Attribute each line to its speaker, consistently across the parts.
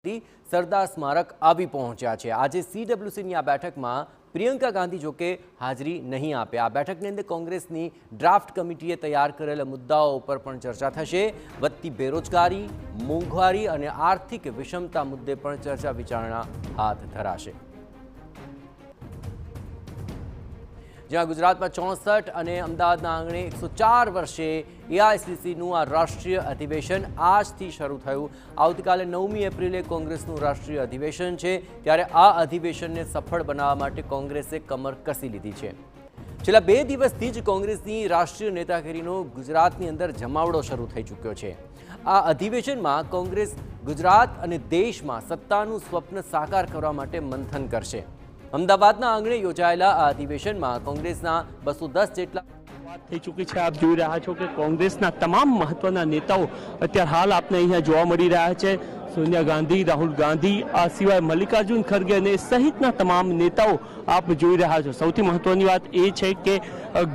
Speaker 1: સરદાર સ્મારક આવી પહોંચ્યા છે। આજે CWCની આ બેઠકમાં પ્રિયંકા ગાંધી જોકે હાજરી નહીં આપે। આ બેઠકની અંદર કોંગ્રેસની ડ્રાફ્ટ કમિટીએ તૈયાર કરેલા મુદ્દાઓ ઉપર પણ ચર્ચા થશે। વધતી બેરોજગારી, મોંઘવારી અને આર્થિક વિષમતા મુદ્દે પણ ચર્ચા વિચારણા હાથ ધરાશે। જ્યાં ગુજરાતમાં 64 અને અમદાવાદના આંગણે 104 વર્ષે એઆઈસીસીનું આ રાષ્ટ્રીય અધિવેશન આજથી શરૂ થયું। આવતીકાલે 9મી એપ્રિલે કોંગ્રેસનું રાષ્ટ્રીય અધિવેશન છે, ત્યારે આ અધિવેશનને સફળ બનાવવા માટે કોંગ્રેસે કમર કસી લીધી છે। છેલ્લા 2 દિવસથી જ કોંગ્રેસની રાષ્ટ્રીય નેતાગીરીનો ગુજરાતની અંદર જમાવડો શરૂ થઈ ચૂક્યો છે। આ અધિવેશનમાં કોંગ્રેસ ગુજરાત અને દેશમાં સત્તાનું સ્વપ્ન સાકાર કરવા માટે મંથન કરશે। અમદાવાદના આંગણે યોજાયેલા આ અધિવેશનમાં કોંગ્રેસના 210 જેટલા
Speaker 2: થઈ ચૂકી છે। આપ જોઈ રહ્યા છો કે કોંગ્રેસના તમામ મહત્વના નેતાઓ અત્યારે હાલ આપને અહીંયા જોવા મળી રહ્યા છે। સોનિયા ગાંધી, રાહુલ ગાંધી, આ સિવાય મલ્લિકાર્જુન ખરગે અને સહિતના તમામ નેતાઓ આપ જોઈ રહ્યા છો। સૌથી મહત્વની વાત એ છે કે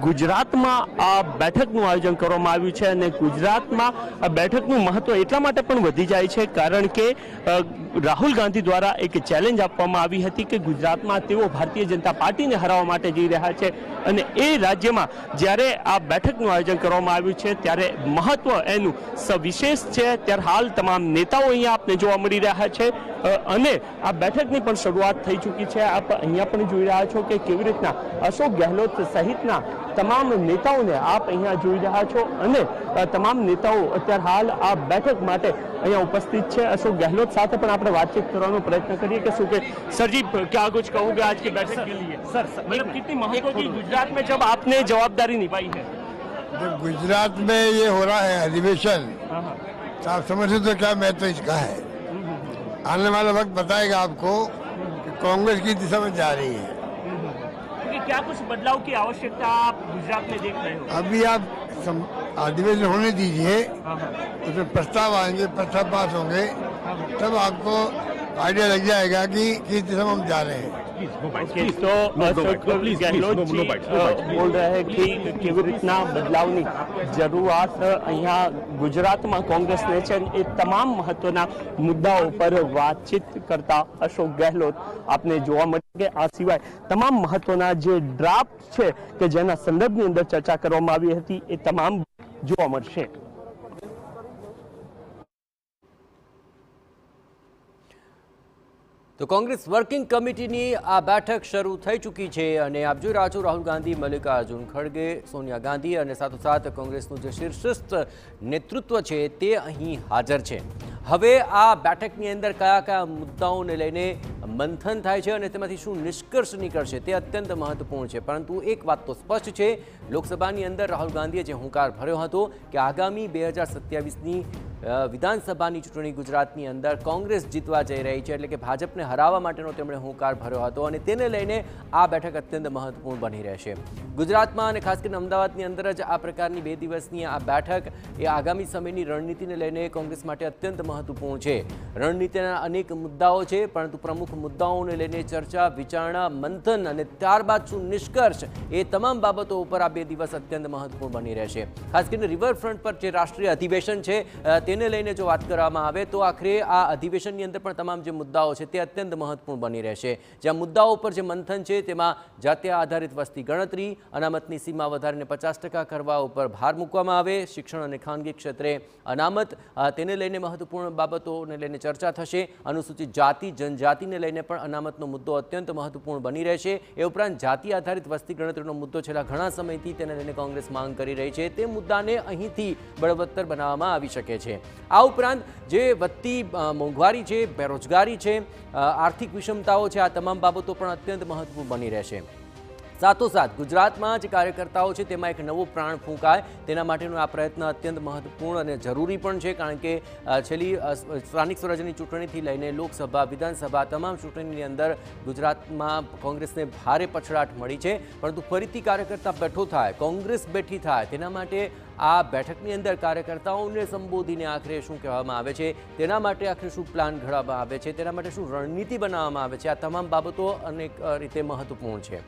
Speaker 2: ગુજરાતમાં આ બેઠકનું આયોજન કરવામાં આવ્યું છે અને ગુજરાતમાં આ બેઠકનું મહત્વ એટલા માટે પણ વધી જાય છે કારણ કે રાહુલ ગાંધી દ્વારા એક ચેલેન્જ આપવામાં આવી હતી કે ગુજરાતમાં તેઓ ભારતીય જનતા પાર્ટીને હરાવવા માટે જઈ રહ્યા છે અને એ રાજ્યમાં જ્યારે આ બેઠકનું આયોજન કરવામાં આવ્યું છે ત્યારે મહત્વ એનું સવિશેષ છે। ત્યારે હાલ તમામ નેતાઓ અહીંયા આપને જોવા મળી રહ્યા છે અને આ બેઠકની પણ શરૂઆત થઈ ચૂકી છે। આપ અહીંયા પણ જોઈ રહ્યા છો કે કેવી રીતના અશોક ગેહલોત સહિતના તમામ નેતાઓને આપ અહીંયા જોઈ રહ્યા છો અને તમામ નેતાઓ અત્યારે હાલ આ બેઠક માટે અહીંયા उपस्थित है। अशोक गहलोत साथ अपन આપણે बातचीत करने प्रयत्न करिए कि सर जी क्या कुछ कहोगे आज की बैठक के लिए? सर मतलब कितनी महत्व की गुजरात में जब आपने जवाबदारी निभाई है?
Speaker 3: जब गुजरात में ये हो रहा है अधिवेशन तो आप समझे तो क्या महत्व इसका है। आने वाला वक्त बताएगा आपको कि कांग्रेस की दिशा में जा रही है।
Speaker 2: क्या कुछ बदलाव की आवश्यकता आप गुजरात में देख रहे हो?
Speaker 3: अभी आप अधिवेशन होने दीजिए, उसमें प्रस्ताव आएंगे, प्रस्ताव पास होंगे, तब आपको आइडिया लग जाएगा कि किस दिशा में हम जा रहे हैं।
Speaker 2: तो गहलोत जी बोल रहे हैं कि કેવી રીતના બદલાવની જરૂરિયાત અહીંયા ગુજરાતમાં કોંગ્રેસને છે। એ તમામ મહત્વના મુદ્દાઓ પર વાતચીત કરતા અશોક ગેહલોત આપને જોવા મળે કે આ સિવાય તમામ મહત્વના જે ડ્રાફ્ટ છે કે જેના સંદર્ભની અંદર ચર્ચા કરવામાં આવી હતી એ તમામ જોવા મળશે।
Speaker 1: તો કોંગ્રેસ વર્કિંગ કમિટીની આ બેઠક શરૂ થઈ ચૂકી છે અને આપ જોઈ રહ્યા છો રાહુલ ગાંધી, મલ્લિકાર્જુન ખડગે, સોનિયા ગાંધી અને સાથોસાથ કોંગ્રેસનું જે શીર્ષસ્થ નેતૃત્વ છે તે અહીં હાજર છે। હવે આ બેઠકની અંદર કયા કયા મુદ્દાઓને લઈને મંથન થાય છે અને તેમાંથી શું નિષ્કર્ષ નીકળશે તે અત્યંત મહત્વપૂર્ણ છે। પરંતુ એક વાત તો સ્પષ્ટ છે, લોકસભાની અંદર રાહુલ ગાંધીએ જે હુંકાર ભર્યો હતો કે આગામી 2027ની વિધાનસભાની ચૂંટણી ગુજરાતની અંદર કોંગ્રેસ જીતવા જઈ રહી છે, એટલે કે ભાજપને હરાવવા માટેનો તેમણે હુંકાર ભર્યો હતો અને તેને લઈને આ બેઠક અત્યંત મહત્વપૂર્ણ બની રહેશે। ગુજરાતમાં અને ખાસ કરીને અમદાવાદની અંદર જ આ પ્રકારની 2 દિવસની આ બેઠક એ આગામી સમયની રણનીતિને લઈને કોંગ્રેસ માટે અત્યંત મહત્વપૂર્ણ છે। રણનીતિના અનેક મુદ્દાઓ છે, પરંતુ પ્રમુખ મુદ્દાઓને લઈને ચર્ચા, વિચારણા, મંથન અને ત્યારબાદ શું નિષ્કર્ષ એ તમામ બાબતો ઉપર આ 2 દિવસ અત્યંત મહત્વપૂર્ણ બની રહેશે। ખાસ કરીને રિવરફ્રન્ટ પર જે રાષ્ટ્રીય અધિવેશન છે તેને લઈને જો વાત કરવામાં આવે તો આખરે આ અધિવેશનની અંદર પણ તમામ જે મુદ્દાઓ છે તે અત્યંત મહત્વપૂર્ણ બની રહેશે। જ્યાં મુદ્દાઓ પર જે મંથન છે તેમાં જાતીય આધારિત વસ્તી ગણતરી, અનામતની સીમા વધારીને 50% કરવા ઉપર ભાર મૂકવામાં આવે, શિક્ષણ અને ખાનગી ક્ષેત્રે અનામત તેને લઈને મહત્વપૂર્ણ બાબતોને લઈને ચર્ચા થશે। અનુસૂચિત જાતિ, જનજાતિને લઈને પણ અનામતનો મુદ્દો અત્યંત મહત્વપૂર્ણ બની રહેશે। એ ઉપરાંત જાતિ આધારિત વસ્તી ગણતરીનો મુદ્દો છેલ્લા ઘણા સમયથી તેને લઈને કોંગ્રેસ માંગ કરી રહી છે, તે મુદ્દાને અહીંથી બળવત્તર બનાવવામાં આવી શકે છે। આ ઉપરાંત જે વધતી મોંઘવારી છે, બેરોજગારી છે, આર્થિક વિષમતાઓ છે, આ તમામ બાબતો પણ અત્યંત મહત્વપૂર્ણ બની રહેશે। સાથોસાથ ગુજરાતમાં જે કાર્યકર્તાઓ છે તેમાં એક નવો પ્રાણ ફૂંકાય તેના માટેનો આ પ્રયત્ન અત્યંત મહત્વપૂર્ણ અને જરૂરી પણ છે, કારણ કે છેલ્લી સ્થાનિક સ્વરાજ્યની ચૂંટણીથી લઈને લોકસભા, વિધાનસભા તમામ ચૂંટણીની અંદર ગુજરાતમાં કોંગ્રેસને ભારે પછડાટ મળી છે, પરંતુ ફરીથી કાર્યકર્તા બેઠો થાય, કોંગ્રેસ બેઠી થાય તેના માટે આ બેઠકની અંદર કાર્યકર્તાઓને સંબોધીને આખરે શું કહેવામાં આવે છે, તેના માટે આખરે શું પ્લાન ઘડવામાં આવે છે, તેના માટે શું રણનીતિ બનાવવામાં આવે છે, આ તમામ બાબતો અનેક રીતે મહત્વપૂર્ણ છે।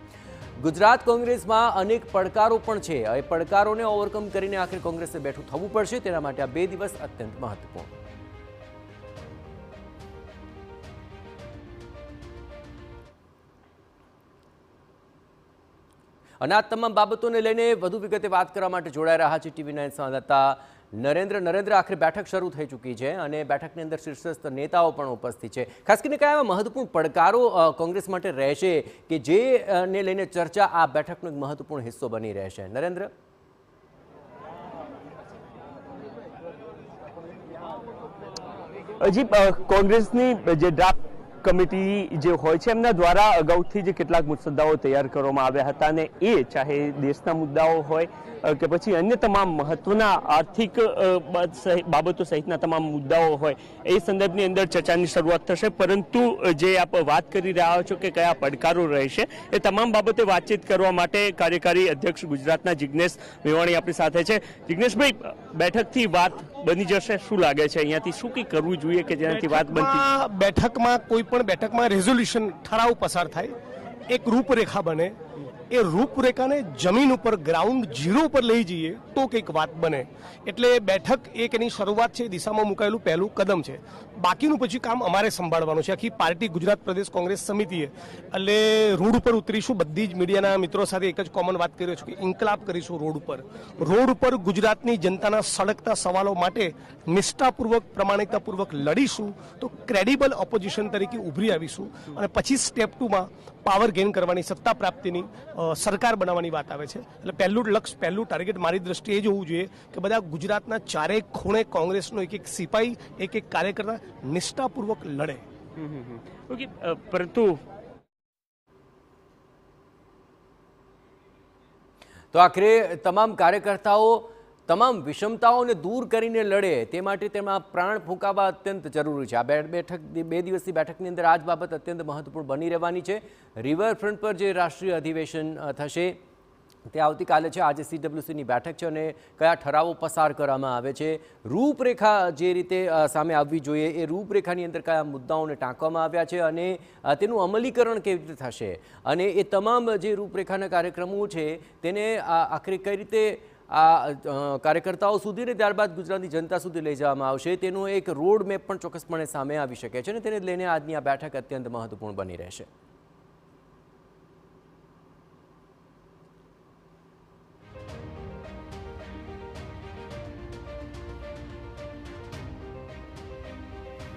Speaker 1: ગુજરાત કોંગ્રેસમાં અનેક પડકારો પણ છે, એ પડકારોને ઓવરકમ કરીને આખરે કોંગ્રેસે બેઠું થવું પડશે, તેના માટે આ 2 દિવસ અત્યંત મહત્વપૂર્ણ। અને આ તમામ બાબતોને લઈને વધુ વિગતે વાત કરવા માટે જોડાઈ રહ્યા છે TV9 સંવાદદાતા નરેન્દ્ર આખરે બેઠક શરૂ થઈ ચૂકી છે અને બેઠકની અંદર શીર્ષસ્થ નેતાઓ પણ ઉપસ્થિત છે. ખાસ કરીને કયા મહત્વપૂર્ણ પડકારો કોંગ્રેસ માટે રહેશે કે જેને લઈને ચર્ચા આ બેઠકનો એક મહત્વપૂર્ણ હિસ્સો બની રહેશે? નરેન્દ્ર.
Speaker 2: હજી કોંગ્રેસની જે ડ્રાફ્ટ કમિટી જે હોય છે એમના દ્વારા અગાઉથી જે કેટલાક મુદ્દાઓ તૈયાર કરવામાં આવ્યા હતા અને એ ચાહે દેશના મુદ્દાઓ હોય કે પછી અન્ય તમામ મહત્વના આર્થિક બાબતો સહિતના તમામ મુદ્દાઓ હોય એ સંદર્ભની અંદર ચર્ચાની શરૂઆત થશે. પરંતુ જે આપ વાત કરી રહ્યા છો કે કયા પડકારો રહેશે એ તમામ બાબતે વાતચીત કરવા માટે કાર્યકારી અધ્યક્ષ ગુજરાતના જિજ્ઞેશ મેવાણી આપણી સાથે છે. જિજ્ઞેશભાઈ, બેઠકથી વાત બની જશે, શું લાગે છે અહીંયાથી શું કંઈ કરવું જોઈએ કે જેનાથી વાત બનતી?
Speaker 4: બેઠકમાં કોઈ પણ બેઠકમાં રેઝોલ્યુશન ઠરાવ પસાર થાય, એક રૂપરેખા બને, એ રૂપરેખાને જમીન ઉપર ગ્રાઉન્ડ ઝીરો ઉપર લઈ જઈએ તો કંઈક વાત બને. એટલે બેઠક એક એની શરૂઆત છે, દિશામાં મુકાયેલું પહેલું કદમ છે. બાકીનું પછી કામ અમારે સંભાળવાનું છે. આખી પાર્ટી ગુજરાત પ્રદેશ કોંગ્રેસ સમિતિએ એટલે રોડ ઉપર ઉતરીશું. બધી જ મીડિયાના મિત્રો સાથે એક જ કોમન વાત કરી છું કે ઇન્કલાબ કરીશું રોડ ઉપર ગુજરાતની જનતાના સળગતા સવાલો માટે નિષ્ઠાપૂર્વક પ્રમાણિકતાપૂર્વક લડીશું તો ક્રેડિબલ ઓપોઝિશન તરીકે ઉભરી આવીશું અને પછી સ્ટેપ 2માં પાવર ગેઇન કરવાની, સત્તા પ્રાપ્તિની સરકાર બનાવવાની વાત આવે છે. એટલે પહેલું લક્ષ્ય, પહેલું ટાર્ગેટ મારી દ્રષ્ટિએ એ જ હોવું જોઈએ કે બધા ગુજરાતના ચારેય ખૂણે કોંગ્રેસનો એક સિપાહી, એક કાર્યકર્તા નિષ્ઠાપૂર્વક લડે.
Speaker 2: ઓકે, પરંતુ
Speaker 1: તો આખરે તમામ કાર્યકર્તાઓ તમામ વિષમતાઓને દૂર કરીને લડે તે માટે તેમાં પ્રાણ ફૂંકાવા અત્યંત જરૂરી છે. આ બે દિવસની બેઠકની અંદર આ જ બાબત અત્યંત મહત્વપૂર્ણ બની રહેવાની છે. રિવરફ્રન્ટ પર જે રાષ્ટ્રીય અધિવેશન થશે તે આવતીકાલે છે. આજે CWCની બેઠક છે અને કયા ઠરાવો પસાર કરવામાં આવે છે, રૂપરેખા જે રીતે સામે આવવી જોઈએ એ રૂપરેખાની અંદર કયા મુદ્દાઓને ટાંકવામાં આવ્યા છે અને તેનું અમલીકરણ કેવી રીતે થશે અને એ તમામ જે રૂપરેખાના કાર્યક્રમો છે તેને આખરે કઈ રીતે આ કાર્યકર્તાઓ સુધી ને ત્યારબાદ ગુજરાતની જનતા સુધી લઈ જવામાં આવશે તેનો એક રોડ મેપ પણ ચોક્કસપણે સામે આવી શકે છે અને તેને લઈને આજની આ બેઠક અત્યંત મહત્વપૂર્ણ બની રહેશે.